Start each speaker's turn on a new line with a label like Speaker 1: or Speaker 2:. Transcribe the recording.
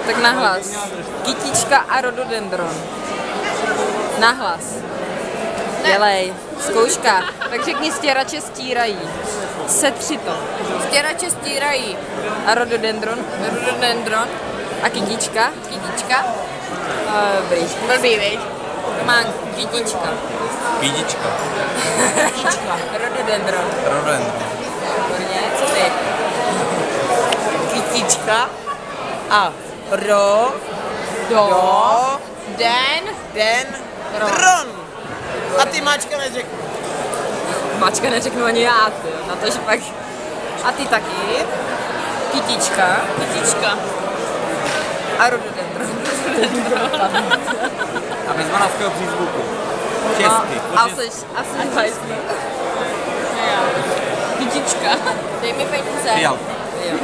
Speaker 1: Tak nahlas. Kytička a rhododendron. Nahlas. Dělej. Zkouška. Tak řekni stěrače stírají. Setři to.
Speaker 2: Stěrače stírají.
Speaker 1: A rhododendron.
Speaker 2: Rhododendron.
Speaker 1: A kytička.
Speaker 2: Kytička.
Speaker 1: Dobrý.
Speaker 2: Blbý, viď?
Speaker 1: Mám kytička.
Speaker 3: Kytička.
Speaker 1: Kytička. Rhododendron.
Speaker 3: Rodent.
Speaker 1: Výborně. Co ty?
Speaker 2: Kytička. A den. Dron. A ty Mačka neřeknu.
Speaker 1: Mačka neřeknu ani já, ty. Na to, že pak... A ty taky. Kytička. A rhododendron.
Speaker 3: A bez vanavského přízvuku. Česky.
Speaker 1: Asi hajsne.
Speaker 2: Kytička. Dej mi peníze.
Speaker 3: Fialka.
Speaker 1: Jo.